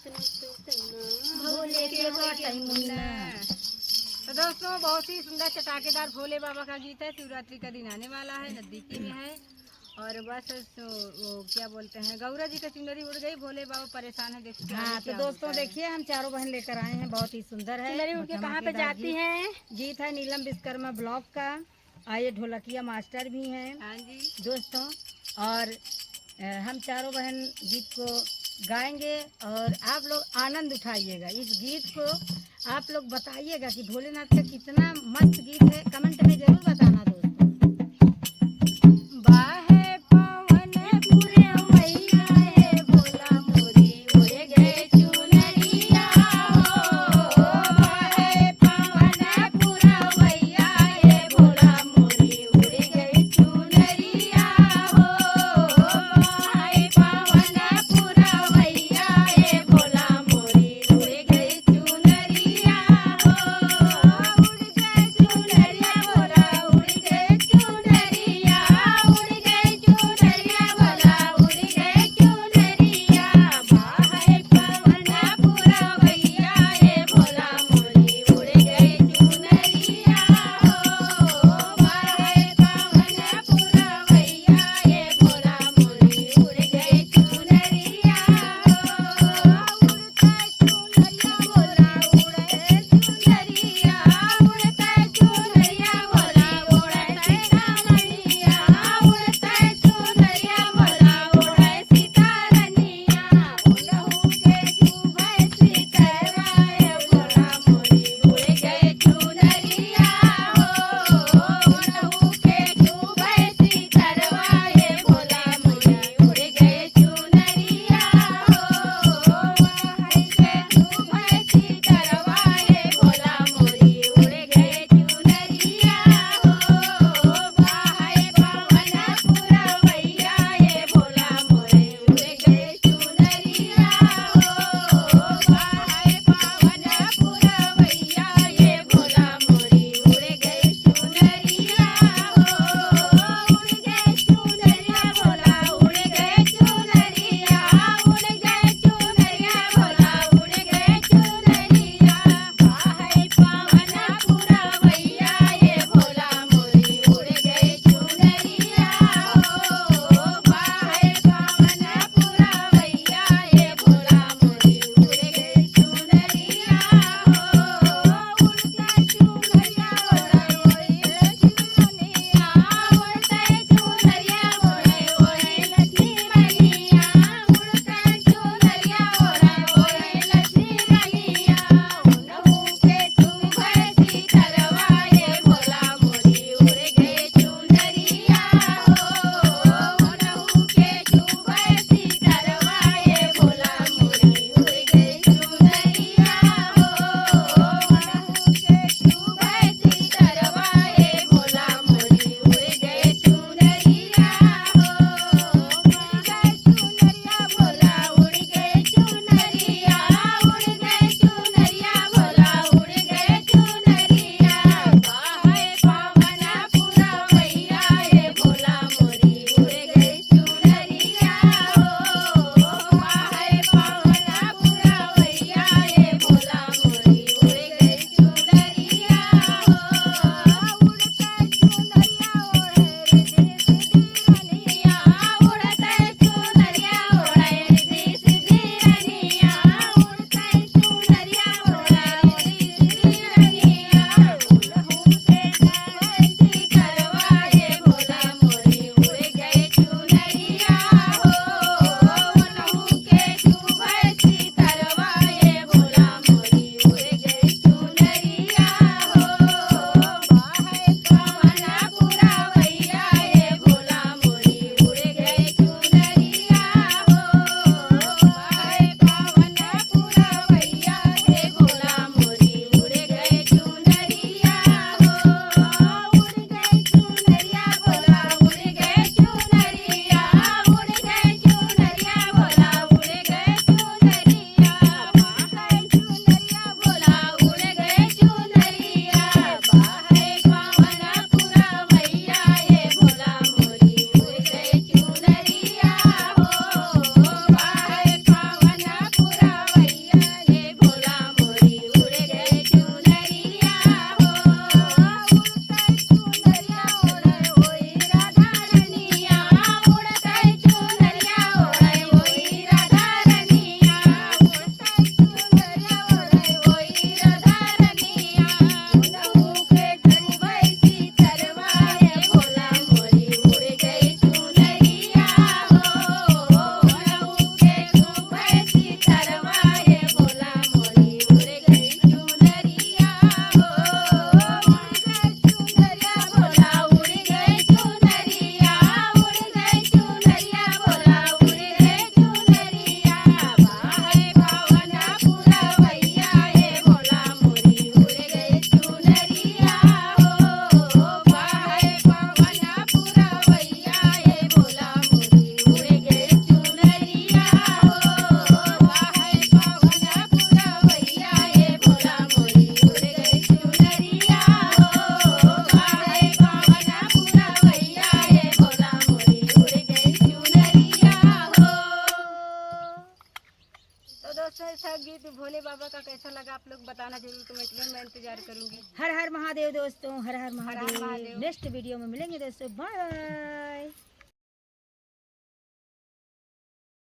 भोले के बटई मुन्ना। तो दोस्तों बहुत ही सुंदर चटाकेदार भोले बाबा का गीत है। शिवरात्रि का दिन आने वाला है, नजदीकी में है और बस वो क्या बोलते हैं, गौरा जी का चुनरी उड़ गई, भोले बाबा परेशान है। देखिए हाँ तो दोस्तों देखिए हम चारों बहन लेकर आए हैं, बहुत ही सुंदर है। चुनरी उड़ के कहाँ पे जाती है? गीत है नीलम विश्वकर्मा ब्लॉक का, आइए ढोलकिया मास्टर भी हैं। हाँ जी दोस्तों और हम चारों बहन गीत को गाएंगे और आप लोग आनंद उठाइएगा। इस गीत को आप लोग बताइएगा कि भोलेनाथ का कितना मस्त गीत है, कमेंट में जरूर बताना दोस्तों। बाहे पवन पूरे मैया हे भोला मोरी उड़ गए चुनरिया हो। बाहे पवन पूरा मैया हे भोला मोरी उड़ गए चुनरिया हो। बाहे पवन पूरा मैया हे भोला मोरी उड़ गए चुनरिया हो। उड़ गए चुनरिया भोला उड़ गए दोस्तों ऐसा गीत भोले बाबा का कैसा लगा आप लोग बताना जरूर कमेंट में, मैं इंतजार करूंगी। हर हर महादेव दोस्तों, हर हर हर महादेव। महादेव। नेक्स्ट वीडियो में मिलेंगे दोस्तों, बाय बाय।